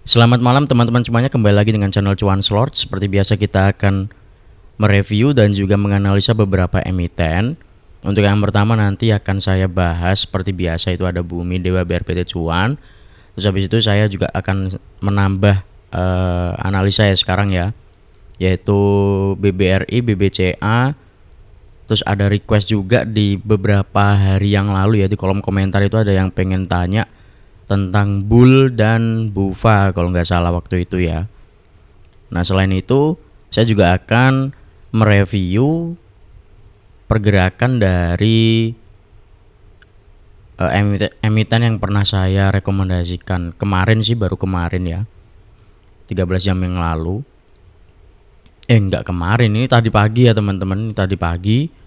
Selamat malam teman-teman semuanya, kembali lagi dengan channel Cuan Slot. Seperti biasa kita akan mereview dan juga menganalisa beberapa emiten. Untuk yang pertama nanti akan saya bahas seperti biasa, itu ada Bumi Dewa BRPT Cuan. Terus habis itu saya juga akan menambah analisa ya sekarang ya, yaitu BBRI, BBCA. Terus ada request juga di beberapa hari yang lalu ya, di kolom komentar itu ada yang pengen tanya tentang Bull dan Bufa kalau nggak salah waktu itu ya. Nah selain itu saya juga akan mereview pergerakan dari emiten yang pernah saya rekomendasikan kemarin sih, baru kemarin ya, 13 jam yang lalu. Enggak kemarin, ini tadi pagi ya teman-teman, ini tadi pagi.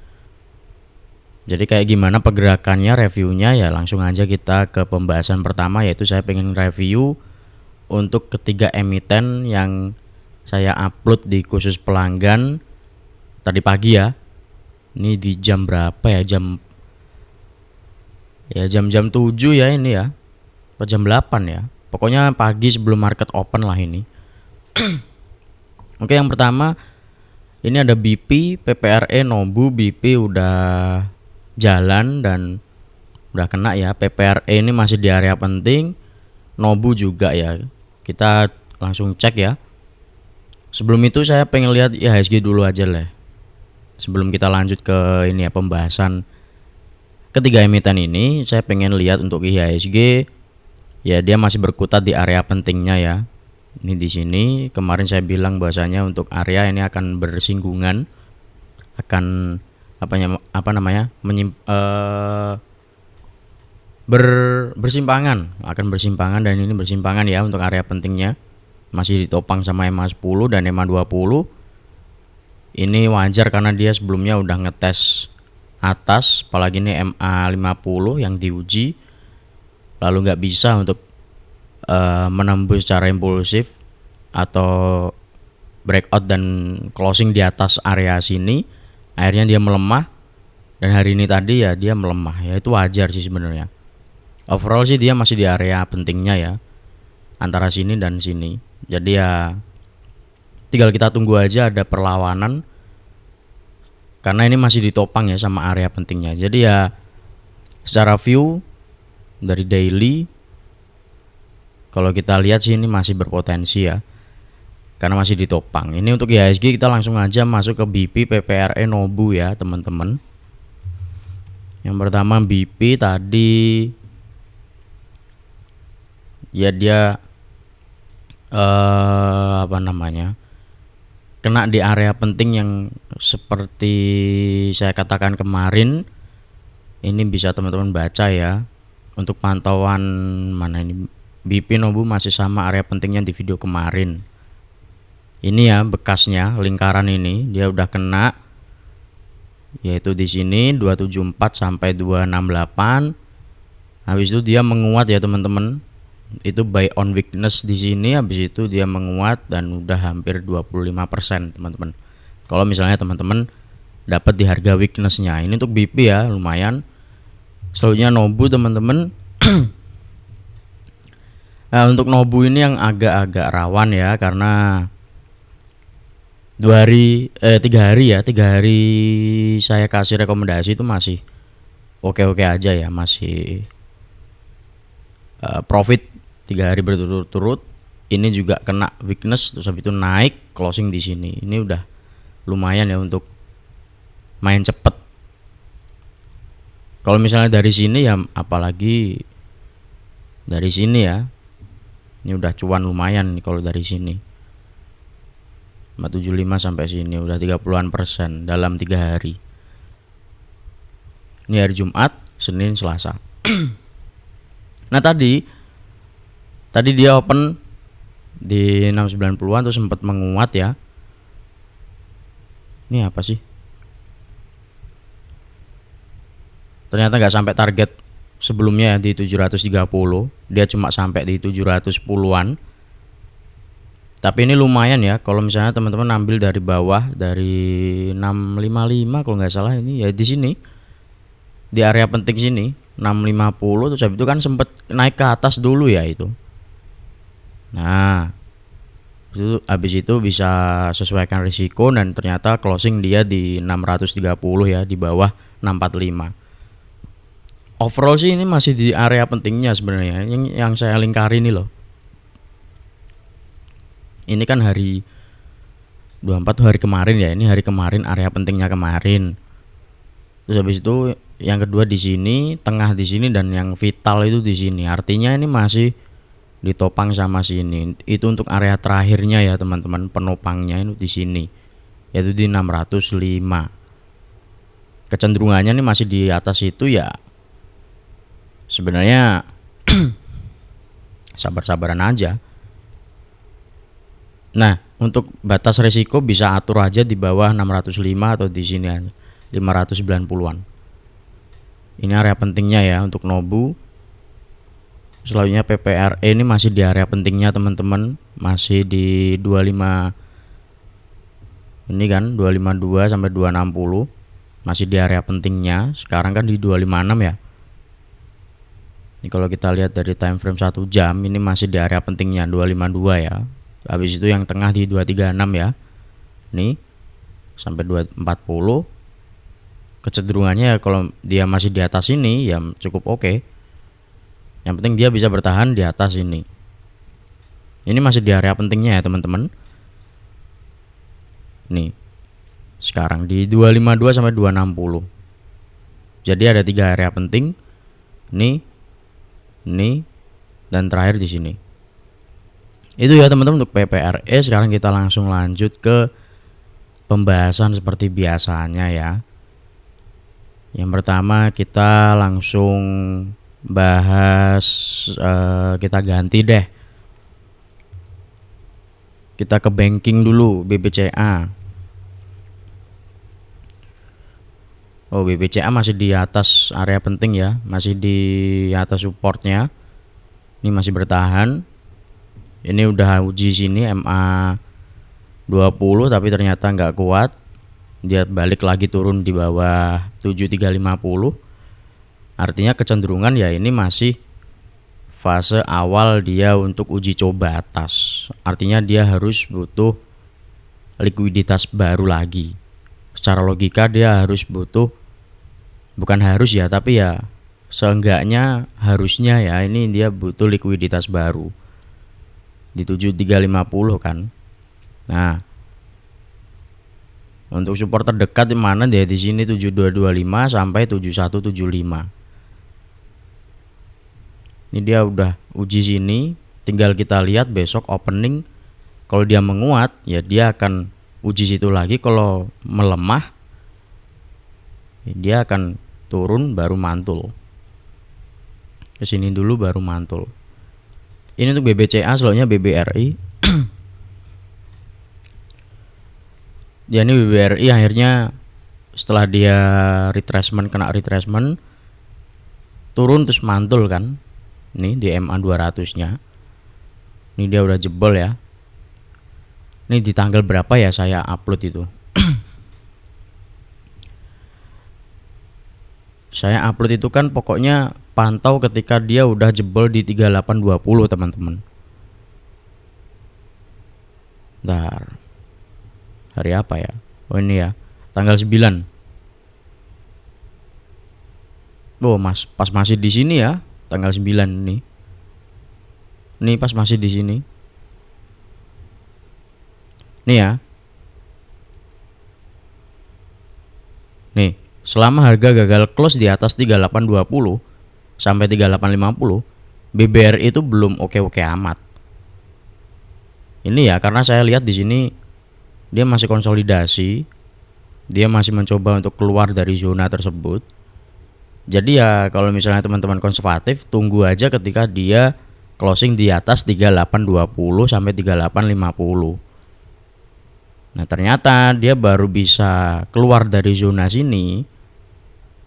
Jadi kayak gimana pergerakannya, reviewnya ya, langsung aja kita ke pembahasan pertama, yaitu saya pengen review untuk ketiga emiten yang saya upload di khusus pelanggan tadi pagi ya. Ini di jam berapa ya? Jam 7 ya ini ya. Atau jam 8 ya. Pokoknya pagi sebelum market open lah ini. Oke, yang pertama ini ada BP, PPRE, Nobu. BP udah jalan dan udah kena ya. PPRE ini masih di area penting, Nobu juga ya. Kita langsung cek ya. Sebelum itu saya pengen lihat IHSG dulu aja lah, sebelum kita lanjut ke ini ya, pembahasan ketiga emiten ini. Saya pengen lihat untuk IHSG ya, dia masih berkutat di area pentingnya ya. Ini di sini kemarin saya bilang bahwasanya untuk area ini akan bersinggungan, akan bersimpangan, dan ini bersimpangan ya. Untuk area pentingnya masih ditopang sama MA10 dan MA20. Ini wajar karena dia sebelumnya udah ngetes atas, apalagi ini MA50 yang diuji lalu nggak bisa untuk menembus secara impulsif atau breakout dan closing di atas area sini. Akhirnya dia melemah, dan hari ini tadi ya dia melemah ya, itu wajar sih sebenarnya. Overall sih dia masih di area pentingnya ya, antara sini dan sini. Jadi ya tinggal kita tunggu aja ada perlawanan, karena ini masih ditopang ya sama area pentingnya. Jadi ya secara view dari daily, kalau kita lihat sih ini masih berpotensi ya, karena masih ditopang. Ini untuk IHSG kita langsung aja masuk ke BP, PPRE, Nobu ya teman-teman. Yang pertama BP tadi ya dia kena di area penting yang seperti saya katakan kemarin. Ini bisa teman-teman baca ya. Untuk pantauan mana ini, BP, Nobu masih sama area pentingnya di video kemarin. Ini ya bekasnya, lingkaran ini dia udah kena, yaitu di sini 274 sampai 268. Habis itu dia menguat ya teman-teman. Itu buy on weakness di sini, habis itu dia menguat dan udah hampir 25% teman-teman. Kalau misalnya teman-teman dapat di harga weaknessnya. Ini untuk BP ya, lumayan. Selanjutnya Nobu teman-teman. Nah, untuk Nobu ini yang agak-agak rawan ya, karena 3 hari saya kasih rekomendasi itu masih oke-oke aja ya, masih profit 3 hari berturut-turut. Ini juga kena weakness, terus habis itu naik closing di sini. Ini udah lumayan ya untuk main cepet. Kalau misalnya dari sini ya, apalagi dari sini ya, ini udah cuan lumayan nih kalau dari sini. 475 sampai sini udah 30% dalam 3 hari. Ini hari Jumat, Senin, Selasa. Nah tadi dia open di 690-an terus sempat menguat ya. Ini apa sih? Ternyata nggak sampai target sebelumnya di 730, dia cuma sampai di 710-an. Tapi ini lumayan ya kalau misalnya teman-teman ambil dari bawah, dari 655 kalau nggak salah, ini ya di sini di area penting sini 650, terus habis itu kan sempet naik ke atas dulu ya itu. Nah, itu habis itu bisa sesuaikan risiko dan ternyata closing dia di 630 ya, di bawah 645. Overall sih ini masih di area pentingnya sebenarnya. Yang saya lingkari ini loh. Ini kan hari 24 tuh hari kemarin ya. Ini hari kemarin, area pentingnya kemarin. Terus habis itu yang kedua di sini, tengah di sini, dan yang vital itu di sini. Artinya ini masih ditopang sama sini. Itu untuk area terakhirnya ya teman-teman, penopangnya itu di sini. Yaitu di 605. Kecenderungannya ini masih di atas itu ya. Sebenarnya sabar-sabaran aja. Nah, untuk batas resiko bisa atur aja di bawah 605 atau di sini aja 590-an. Ini area pentingnya ya untuk Nobu. Selanjutnya PPRE ini masih di area pentingnya teman-teman, masih di 25. Ini kan 252 sampai 260. Masih di area pentingnya. Sekarang kan di 256 ya. Ini kalau kita lihat dari time frame 1 jam, ini masih di area pentingnya 252 ya. Habis itu yang tengah di 236 ya. Nih sampai 240. Kecenderungannya kalau dia masih di atas ini ya cukup oke. Yang penting dia bisa bertahan di atas ini. Ini masih di area pentingnya ya teman-teman. Nih. Sekarang di 252 sampai 260. Jadi ada 3 area penting. Nih, dan terakhir di sini. Itu ya teman-teman untuk PPRE. Sekarang kita langsung lanjut ke pembahasan seperti biasanya ya. Yang pertama kita langsung bahas, kita ganti deh. Kita ke banking dulu, BBCA. Oh, BBCA masih di atas area penting ya, masih di atas supportnya. Ini masih bertahan. Ini udah uji sini MA 20 tapi ternyata nggak kuat. Dia balik lagi turun di bawah 7350. Artinya kecenderungan ya ini masih fase awal dia untuk uji coba atas. Artinya dia harus butuh likuiditas baru lagi. Secara logika dia harus butuh, bukan harus ya, tapi ya seenggaknya harusnya ya ini dia butuh likuiditas baru di 7350 kan. Nah, untuk support terdekat di mana dia di sini 7225 sampai 7175. Ini dia udah uji sini, tinggal kita lihat besok opening. Kalau dia menguat ya dia akan uji situ lagi. Kalau melemah ya dia akan turun baru mantul. Kesini dulu baru mantul. Ini untuk BBCA, selanjutnya BBRI. Ya ini BBRI akhirnya setelah dia retracement, kena retracement, turun terus mantul kan. Nih di MA 200 nya. Ini dia udah jebol ya. Ini di tanggal berapa ya saya upload itu? Saya upload itu kan pokoknya pantau ketika dia udah jebol di 3820 teman-teman. Bentar. Hari apa ya? Oh ini ya, tanggal 9. Oh pas masih di sini ya, tanggal 9 nih. Nih pas masih di sini. Nih ya. Nih, selama harga gagal close di atas 3820 sampai 3850, BBR itu belum oke-oke amat. Ini ya karena saya lihat di sini dia masih konsolidasi. Dia masih mencoba untuk keluar dari zona tersebut. Jadi ya kalau misalnya teman-teman konservatif, tunggu aja ketika dia closing di atas 3820 sampai 3850. Nah ternyata dia baru bisa keluar dari zona sini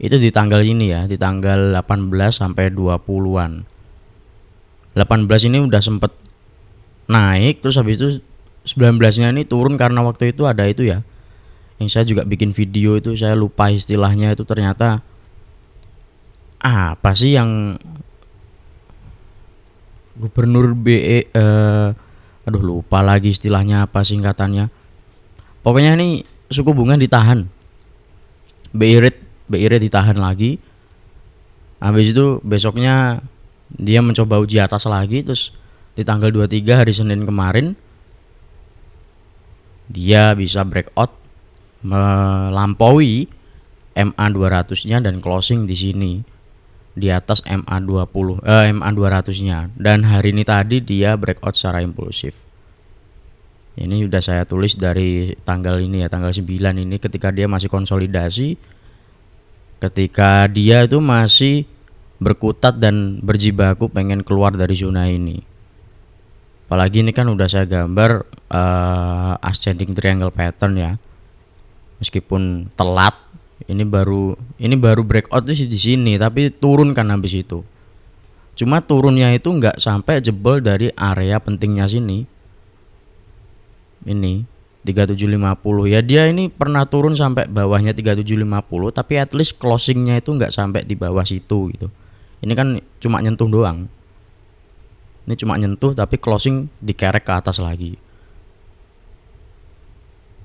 itu di tanggal ini ya, di tanggal 18 sampai 20-an. 18 ini udah sempet naik, terus habis itu 19-nya ini turun karena waktu itu ada itu ya. Yang saya juga bikin video itu, saya lupa istilahnya itu, ternyata apa sih yang Gubernur BE, aduh lupa lagi istilahnya apa singkatannya. Pokoknya ini suku bunga ditahan. BI rate ditahan lagi. Habis itu besoknya dia mencoba uji atas lagi, terus di tanggal 23 hari Senin kemarin dia bisa breakout melampaui MA 200-nya dan closing di sini di atas MA 200-nya, dan hari ini tadi dia breakout secara impulsif. Ini udah saya tulis dari tanggal ini ya, tanggal 9 ini, ketika dia masih konsolidasi, ketika dia itu masih berkutat dan berjibaku pengen keluar dari zona ini. Apalagi ini kan udah saya gambar ascending triangle pattern ya. Meskipun telat, ini baru breakout di sini, tapi turun kan habis itu. Cuma turunnya itu nggak sampai jebol dari area pentingnya sini. Ini 3750 ya, dia ini pernah turun sampai bawahnya 3750, tapi at least closingnya itu nggak sampai di bawah situ gitu. Ini kan cuma nyentuh doang. Ini cuma nyentuh tapi closing dikerek ke atas lagi.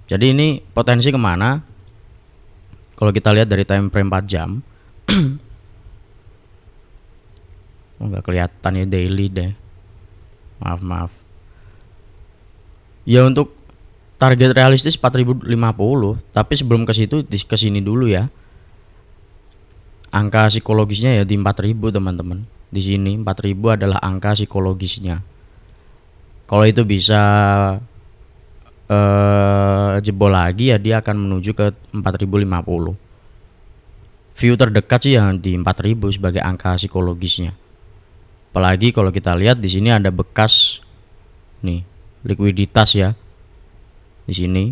Jadi ini potensi kemana? Kalau kita lihat dari time frame 4 jam, nggak kelihatan ya daily deh. Maaf. Ya untuk target realistis 4050, tapi sebelum ke situ ke sini dulu ya. Angka psikologisnya ya di 4000 teman-teman. Di sini 4000 adalah angka psikologisnya. Kalau itu bisa jebol lagi ya, dia akan menuju ke 4050. View terdekat sih yang di 4000 sebagai angka psikologisnya. Apalagi kalau kita lihat di sini ada bekas nih likuiditas ya. Di sini.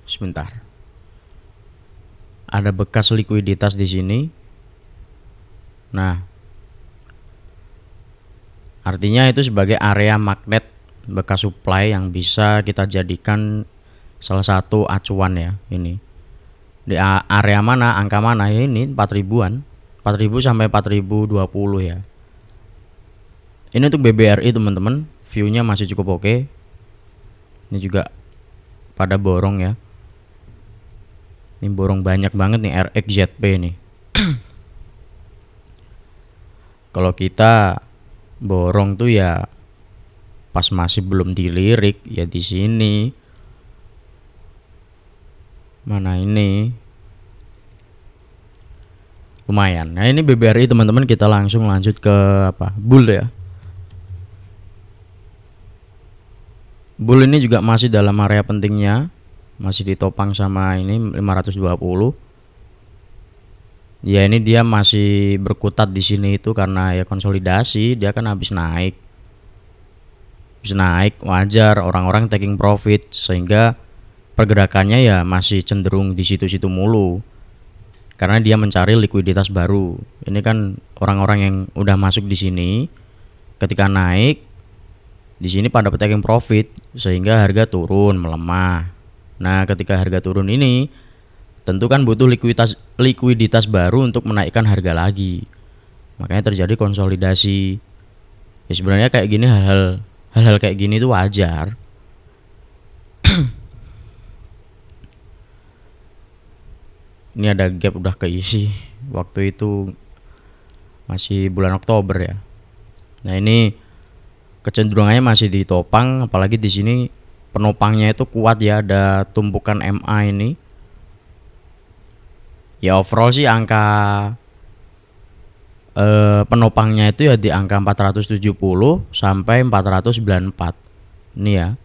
Sebentar. Ada bekas likuiditas di sini. Nah, artinya itu sebagai area magnet bekas supply yang bisa kita jadikan salah satu acuan ya. Ini di area mana, angka mana ya, ini 4000-an, 4000 sampai 4020 ya. Ini untuk BBRI teman-teman, viewnya masih cukup oke. Ini juga pada borong ya. Ini borong banyak banget nih RXZP nih. Kalau kita borong tuh ya pas masih belum dilirik ya di sini. Mana ini? Lumayan. Nah, ini BBRI teman-teman, kita langsung lanjut ke apa? Bull ya. Bull ini juga masih dalam area pentingnya, masih ditopang sama ini 520. Ya ini dia masih berkutat di sini itu karena ya konsolidasi, dia kan habis naik. Wajar orang-orang taking profit, sehingga pergerakannya ya masih cenderung di situ-situ mulu. Karena dia mencari likuiditas baru. Ini kan orang-orang yang udah masuk di sini, ketika naik di sini pada taking profit, sehingga harga turun melemah. Nah, ketika harga turun ini tentu kan butuh likuiditas baru untuk menaikkan harga lagi. Makanya terjadi konsolidasi. Ya sebenarnya kayak gini, hal-hal kayak gini itu wajar. Ini ada gap udah keisi. Waktu itu masih bulan Oktober ya. Nah, ini kecenderungannya masih ditopang, apalagi di sini penopangnya itu kuat ya, ada tumpukan MA ini. Ya overall sih angka penopangnya itu ya di angka 470 sampai 494. Ini ya.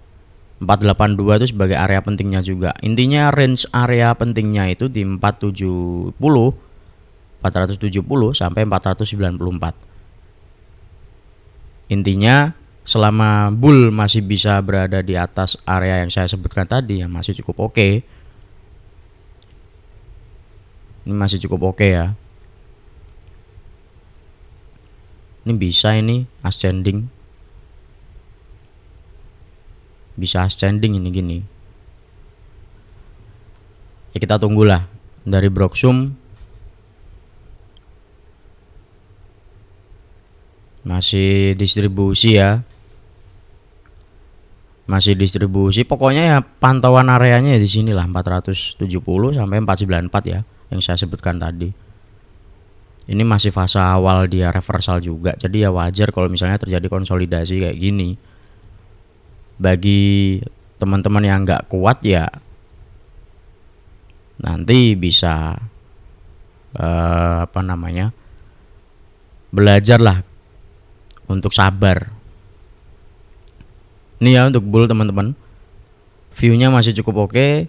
482 itu sebagai area pentingnya juga. Intinya range area pentingnya itu di 470 sampai 494. Intinya selama bull masih bisa berada di atas area yang saya sebutkan tadi, ya masih cukup oke. Ini masih cukup oke ya. Ini bisa ini ascending. Bisa ascending ini gini. Ya kita tunggulah dari Broksum. masih distribusi ya, masih distribusi. Pokoknya ya pantauan areanya di sini lah 470 sampai 494 ya yang saya sebutkan tadi. Ini masih fase awal dia reversal juga, jadi ya wajar kalau misalnya terjadi konsolidasi kayak gini. Bagi teman-teman yang nggak kuat ya nanti bisa belajar lah untuk sabar. Ini ya untuk bull teman-teman, viewnya masih cukup oke.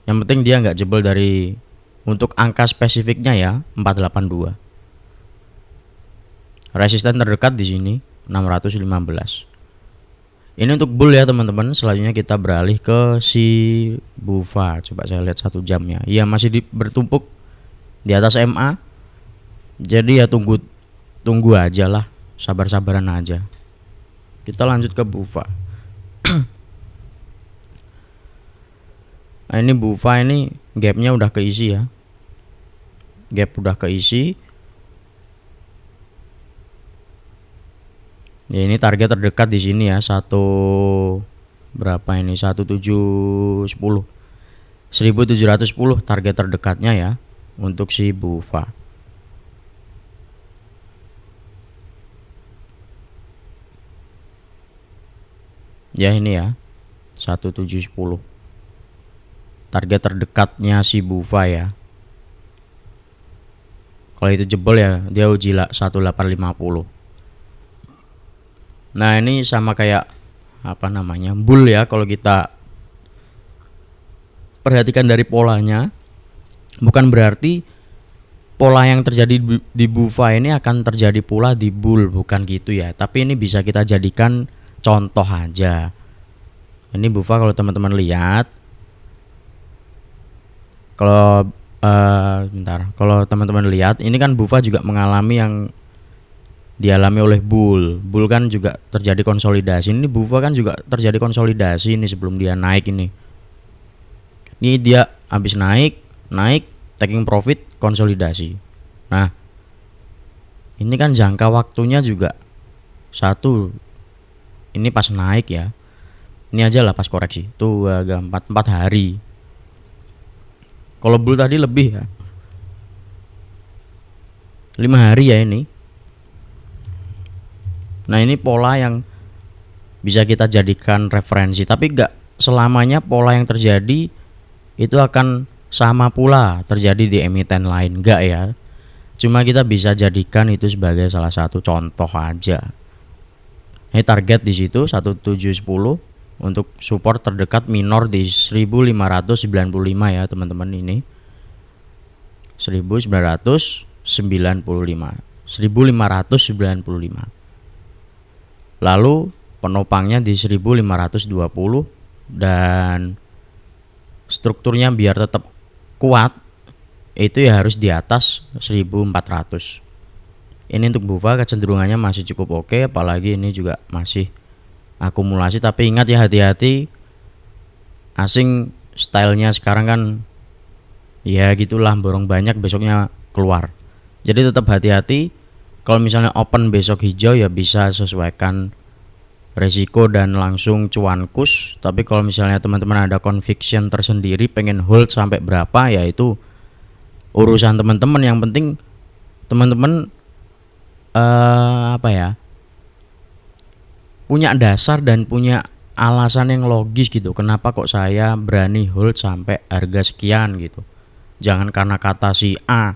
Yang penting dia nggak jebol dari, untuk angka spesifiknya ya 482. Resisten terdekat di sini 615. Ini untuk bull ya teman-teman. Selanjutnya kita beralih ke si BUFA. Coba saya lihat 1 jamnya. Iya masih bertumpuk di atas MA. Jadi ya tunggu aja lah, sabar-sabaran aja. Kita lanjut ke BUFA. Nah, ini BUFA ini gapnya udah keisi ya. Gap udah keisi. Ya ini target terdekat di sini ya, berapa ini? 1710. 1710 target terdekatnya ya untuk si BUFA. Ya ini ya 1710 target terdekatnya si BUFA ya. Kalau itu jebol ya dia uji 1850. Nah ini sama kayak bull ya. Kalau kita perhatikan dari polanya, bukan berarti pola yang terjadi di BUFA ini akan terjadi pula di bull, bukan gitu ya. Tapi ini bisa kita jadikan contoh aja. Ini BUFA kalau teman-teman lihat, kalau teman-teman lihat ini kan BUFA juga mengalami yang dialami oleh bull. Bull kan juga terjadi konsolidasi. Ini BUFA kan juga terjadi konsolidasi ini sebelum dia naik ini. Ini dia habis naik, taking profit, konsolidasi. Nah, ini kan jangka waktunya juga ini pas naik ya. Ini aja lah pas koreksi. Tuh agak 4 hari. Kalau bull tadi lebih ya. 5 hari ya ini. Nah, ini pola yang bisa kita jadikan referensi, tapi gak selamanya pola yang terjadi itu akan sama pula terjadi di emiten lain, enggak ya. Cuma kita bisa jadikan itu sebagai salah satu contoh aja. Ini target di situ 1710, untuk support terdekat minor di 1595 ya teman-teman. Ini 1595. Lalu penopangnya di 1520, dan strukturnya biar tetap kuat itu ya harus di atas 1400. Ini untuk BUFA kecenderungannya masih cukup oke, apalagi ini juga masih akumulasi. Tapi ingat ya, hati-hati, asing stylenya sekarang kan ya gitulah, borong banyak besoknya keluar. Jadi tetap hati-hati. Kalau misalnya open besok hijau ya bisa sesuaikan resiko dan langsung cuankus. Tapi kalau misalnya teman-teman ada conviction tersendiri pengen hold sampai berapa, ya itu urusan teman-teman. Yang penting teman-teman punya dasar dan punya alasan yang logis gitu. Kenapa kok saya berani hold sampai harga sekian gitu. Jangan karena kata si A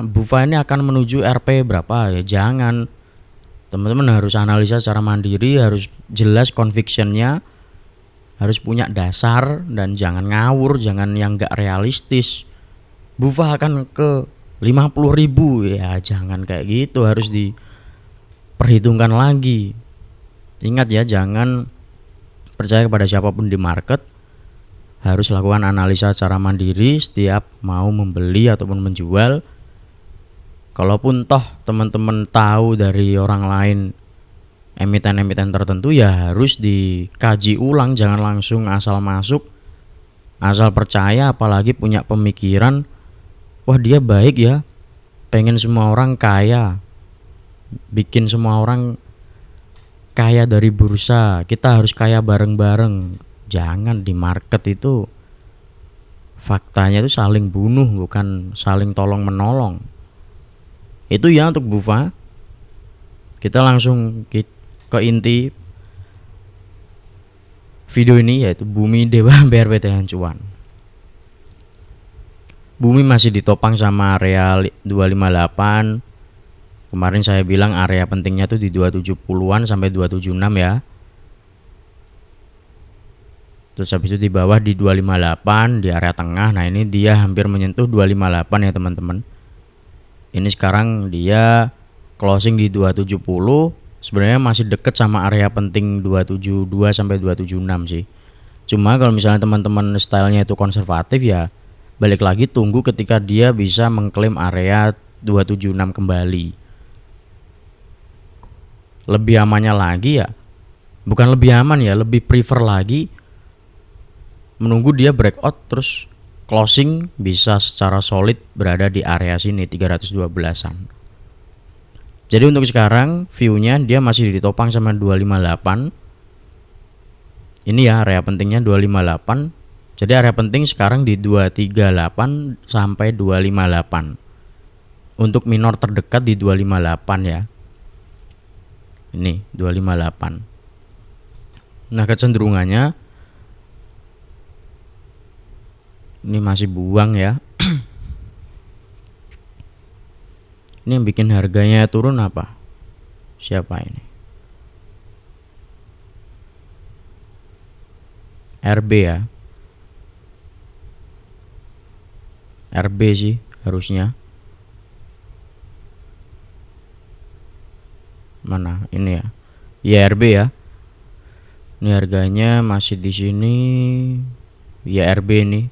BUFA ini akan menuju RP berapa, ya jangan. Teman-teman harus analisa secara mandiri, harus jelas convictionnya, harus punya dasar, dan jangan ngawur, jangan yang gak realistis. BUFA akan ke 50.000, ya jangan kayak gitu, harus diperhitungkan lagi. Ingat ya, jangan percaya kepada siapapun di market, harus lakukan analisa secara mandiri setiap mau membeli ataupun menjual. Kalaupun toh teman-teman tahu dari orang lain emiten-emiten tertentu, ya harus dikaji ulang, jangan langsung asal masuk, asal percaya, apalagi punya pemikiran wah dia baik ya, pengen semua orang kaya. bikin semua orang kaya dari bursa, kita harus kaya bareng-bareng. Jangan, di market itu faktanya itu saling bunuh, bukan saling tolong menolong. Itu ya untuk Bufa. Kita langsung ke inti video ini, yaitu Bumi Dewa BRPTN cuan. Bumi masih ditopang sama area 258. Kemarin saya bilang area pentingnya tuh di 270-an sampai 276 ya. Terus habis itu di bawah di 258 di area tengah. Nah, ini dia hampir menyentuh 258 ya teman-teman. Ini sekarang dia closing di 270. Sebenarnya masih deket sama area penting 272 sampai 276 sih. Cuma kalau misalnya teman-teman stylenya itu konservatif ya, balik lagi tunggu ketika dia bisa mengklaim area 276 kembali. Lebih amannya lagi ya, bukan lebih aman ya, lebih prefer lagi menunggu dia breakout terus closing bisa secara solid berada di area sini 312-an. Jadi untuk sekarang view-nya dia masih ditopang sama 258. Ini ya area pentingnya 258. Jadi area penting sekarang di 238 sampai 258. Untuk minor terdekat di 258 ya. Ini 258. Nah, kecenderungannya ini masih buang ya. Ini yang bikin harganya turun apa? Siapa ini? RB ya. RB sih harusnya. Mana? Ini ya. YRB ya. Ini harganya masih di sini. YRB nih.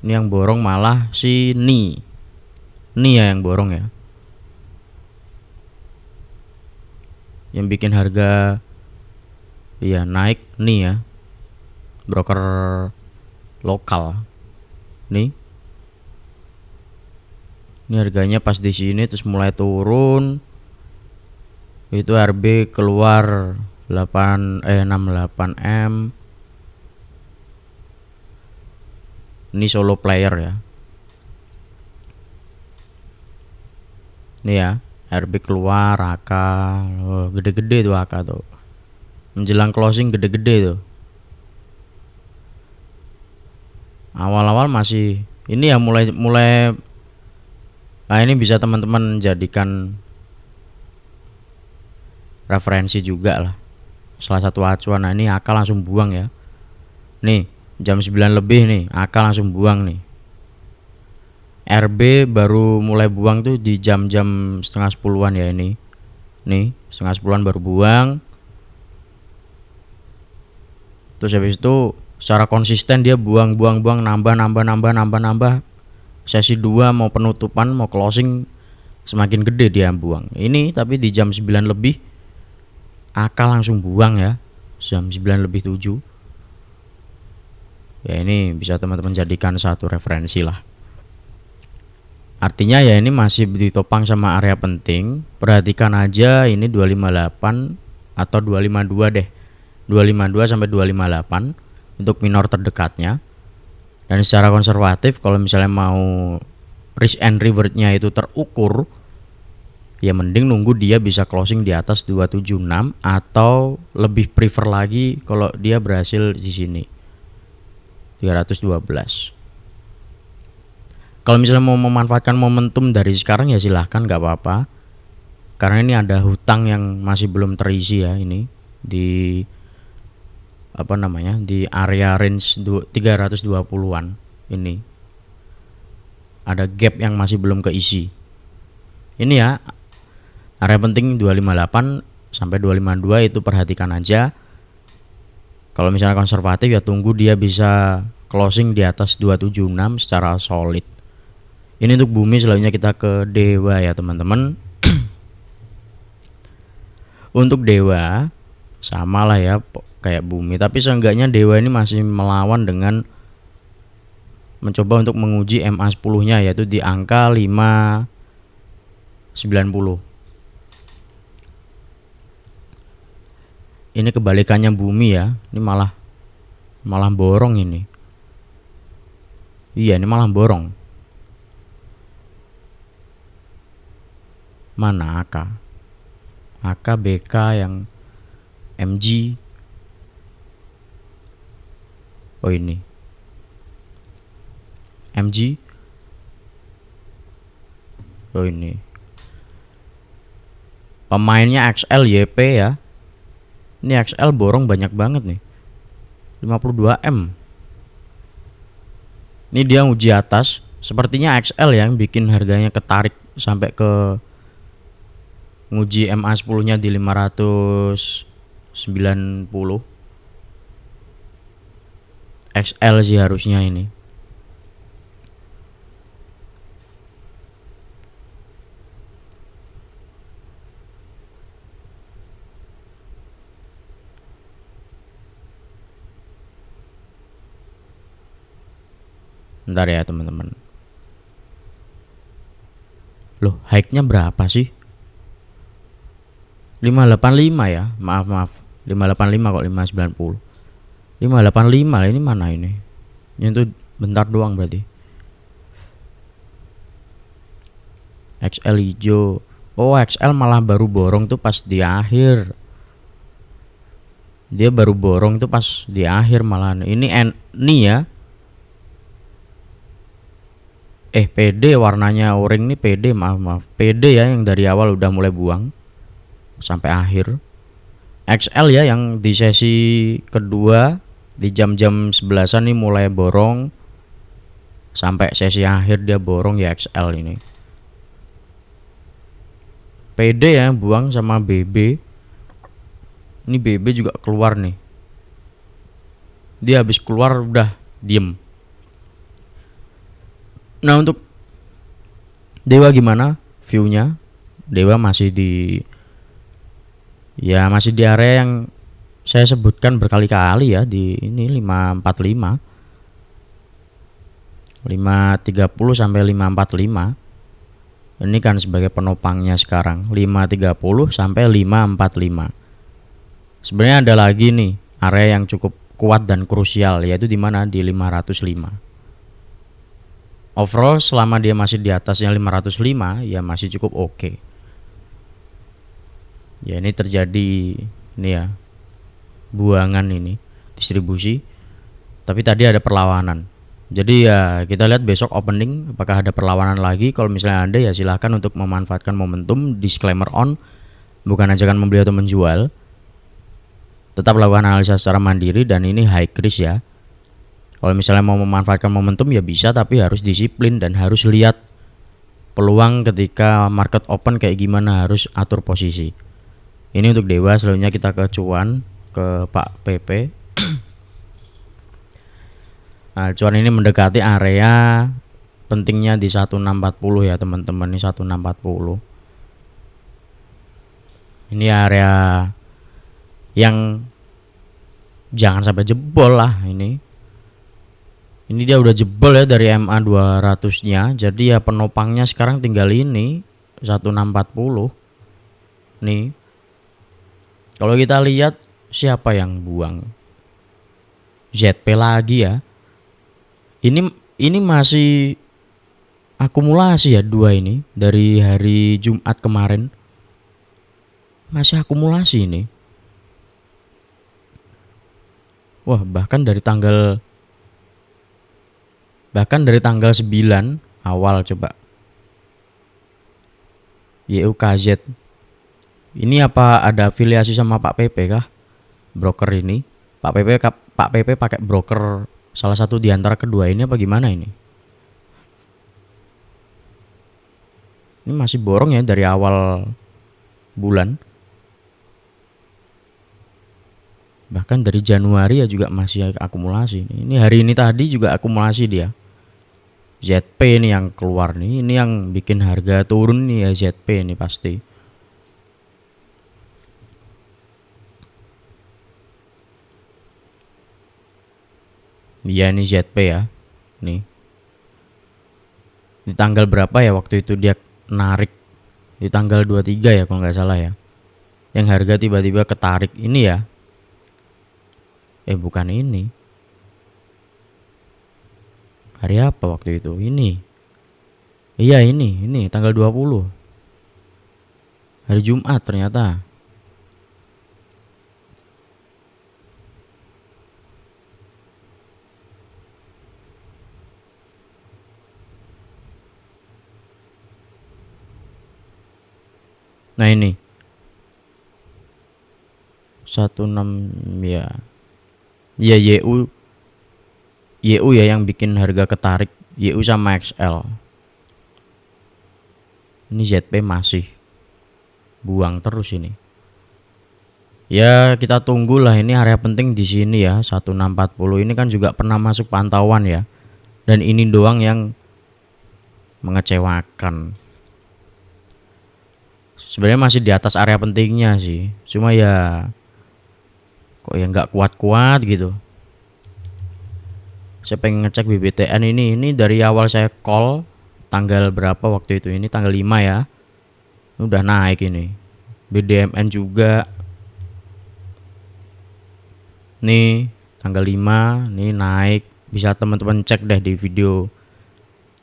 Ini yang borong malah si Ni ya yang borong ya. Yang bikin harga ya naik nih ya. Broker lokal. Nih. Ini harganya pas di sini terus mulai turun. Itu RB keluar 68M. Ini solo player ya. Ini ya, RB keluar AK. Oh, gede-gede tuh AK tuh. Menjelang closing gede-gede tuh. Awal-awal masih ini ya mulai. Nah, ini bisa teman-teman jadikan referensi juga lah. Salah satu acuan. Nah, ini AK langsung buang ya. Nih, jam 9 lebih nih, AK langsung buang nih. RB baru mulai buang tuh di jam-jam setengah 10-an ya ini. Nih, setengah 10-an baru buang. Terus habis itu secara konsisten dia buang, nambah. Sesi 2 mau penutupan, mau closing semakin gede dia buang. Ini tapi di jam 9 lebih AK langsung buang ya. Jam 9 lebih 7. Ya ini bisa teman-teman jadikan satu referensi lah. Artinya ya ini masih ditopang sama area penting. Perhatikan aja ini 258 atau 252 deh. 252 sampai 258 untuk minor terdekatnya. Dan secara konservatif kalau misalnya mau risk and reward-nya itu terukur, ya mending nunggu dia bisa closing di atas 276 atau lebih prefer lagi kalau dia berhasil di sini 312. Kalau misalnya mau memanfaatkan momentum dari sekarang ya silahkan, nggak apa-apa. Karena ini ada hutang yang masih belum terisi ya ini di di area range 320-an ini. Ada gap yang masih belum keisi. Ini ya area penting 258 sampai 252 itu perhatikan aja. Kalau misalnya konservatif ya tunggu dia bisa closing di atas 276 secara solid. Ini untuk bumi, selanjutnya kita ke dewa ya teman-teman. Untuk dewa sama lah ya kayak bumi, tapi seenggaknya dewa ini masih melawan dengan mencoba untuk menguji MA10 nya yaitu di angka 5 90. Ini kebalikannya bumi ya. Ini malah borong ini. Iya, ini malah borong. Mana AK? AK, BK yang MG. Oh ini MG. Oh ini pemainnya XL YP ya. Ini XL borong banyak banget nih, 52M. Ini dia uji atas. Sepertinya XL yang bikin harganya ketarik sampai ke nguji MA10 nya di 590. XL sih harusnya ini. Bentar ya teman-teman. Loh, high-nya berapa sih? 585 ya. Maaf. 585 kok 590. 585 lah, ini mana ini? Ini tuh bentar doang berarti. XL hijau. Oh, XL malah baru borong tuh pas di akhir. Dia baru borong tuh pas di akhir malah. Ini ya. PD warnanya oranye nih, PD, maaf. PD ya yang dari awal udah mulai buang sampai akhir. XL ya yang di sesi kedua di jam-jam 11-an nih mulai borong sampai sesi akhir dia borong ya XL ini. PD ya buang sama BB. Ini BB juga keluar nih. Dia habis keluar udah diem. Nah, untuk Dewa gimana view-nya? Dewa masih di area yang saya sebutkan berkali-kali ya, di ini 545. 530 sampai 545. Ini kan sebagai penopangnya sekarang 530 sampai 545. Sebenarnya ada lagi nih area yang cukup kuat dan krusial, yaitu di mana di 505. Overall selama dia masih di atasnya 505 ya masih cukup oke. Ya ini terjadi ini ya, buangan ini distribusi. Tapi tadi ada perlawanan. Jadi ya kita lihat besok opening apakah ada perlawanan lagi. Kalau misalnya ada ya silahkan untuk memanfaatkan momentum. Disclaimer on, bukan ajakan membeli atau menjual. Tetap lakukan analisa secara mandiri dan ini high risk ya. Kalau misalnya mau memanfaatkan momentum ya bisa, tapi harus disiplin dan harus lihat peluang ketika market open kayak gimana, harus atur posisi. Ini untuk Dewa. Selanjutnya kita ke cuan, ke Pak PP. Nah, cuan ini mendekati area pentingnya di 1640 ya teman-teman. Ini 1640. Ini area yang jangan sampai jebol lah ini. Ini dia udah jebol ya dari MA 200 nya. Jadi ya penopangnya sekarang tinggal ini 1640. Nih. Kalau kita lihat siapa yang buang? ZP lagi ya. Ini masih akumulasi ya dua ini dari hari Jumat kemarin. Masih akumulasi ini. Wah, bahkan dari tanggal 9 awal coba. YUKZ. Ini apa ada afiliasi sama Pak PP kah? Broker ini. Pak PP pakai broker salah satu di antara kedua ini apa gimana ini? Ini masih borong ya dari awal bulan. Bahkan dari Januari ya juga masih akumulasi. Ini hari ini tadi juga akumulasi dia. ZP ini yang keluar nih, ini yang bikin harga turun nih ya, ZP ini pasti. Iya ini ZP ya. Nih. Di tanggal berapa ya waktu itu dia narik di tanggal 23 ya kalau nggak salah ya, yang harga tiba-tiba ketarik ini ya. Bukan ini, hari apa waktu itu? Ini, iya ini tanggal 20, hari Jumat ternyata. Nah ini 16 ya. Ya YU ya yang bikin harga ketarik, YU sama XL. Ini ZP masih buang terus ini. Ya kita tunggulah, ini area penting di sini ya 1640 ini kan juga pernah masuk pantauan ya. Dan ini doang yang mengecewakan. Sebenarnya masih di atas area pentingnya sih. Cuma ya kok ya nggak kuat-kuat gitu. Saya pengen ngecek BBTN ini dari awal saya call tanggal berapa waktu itu, ini tanggal 5 ya. Udah naik ini. BDMN juga. Nih tanggal 5 nih naik. Bisa teman-teman cek deh di video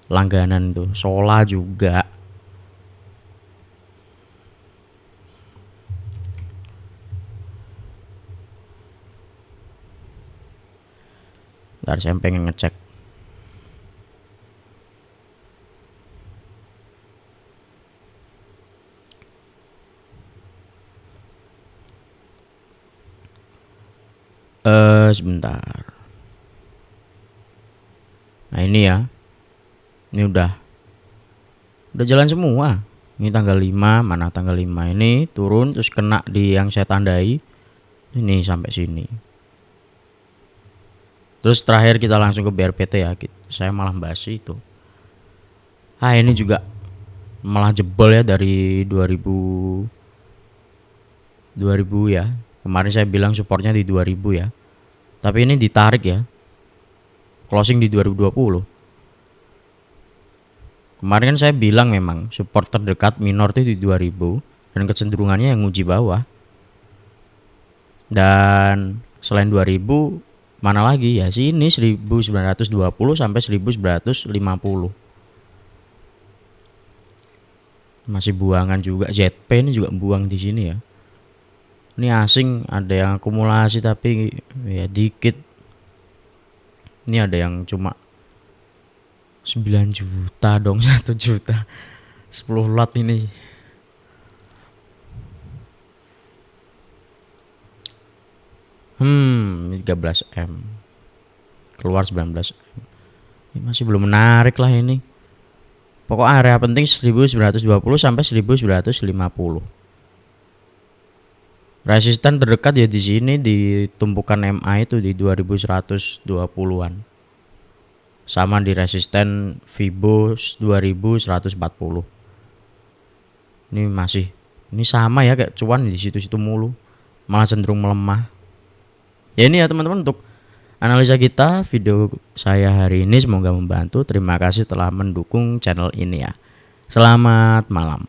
langganan tuh. Sola juga. Ntar saya pengen ngecek. Sebentar. Nah ini ya. Ini udah jalan semua. Ini tanggal 5, mana tanggal 5 ini turun terus kena di yang saya tandai. Ini sampai sini. Terus terakhir kita langsung ke BRPT ya. Saya malah bahas itu. Ini juga malah jebol ya dari 2000 ya. Kemarin saya bilang supportnya di 2000 ya. Tapi ini ditarik ya. Closing di 2020. Kemarin kan saya bilang memang support terdekat minor itu di 2000 dan kecenderungannya yang uji bawah. Dan selain 2000 mana lagi ya sini 1920 sampai 1950. Masih buangan juga. ZP ini juga buang di sini ya. Ini asing ada yang akumulasi tapi ya dikit. Ini ada yang cuma 9 juta dong, 1 juta 10 lot ini. Ini 13M keluar 19M. Ini masih belum menarik lah ini. Pokok area penting 1920 sampai 1950. Resisten terdekat ya di sini di tumpukan MA itu di 2120-an. Sama di resisten Fibo 2140. Ini sama ya kayak cuan di situ-situ mulu. Malah cenderung melemah. Ya ini ya teman-teman untuk analisa kita video saya hari ini semoga membantu. Terima kasih telah mendukung channel ini ya. Selamat malam.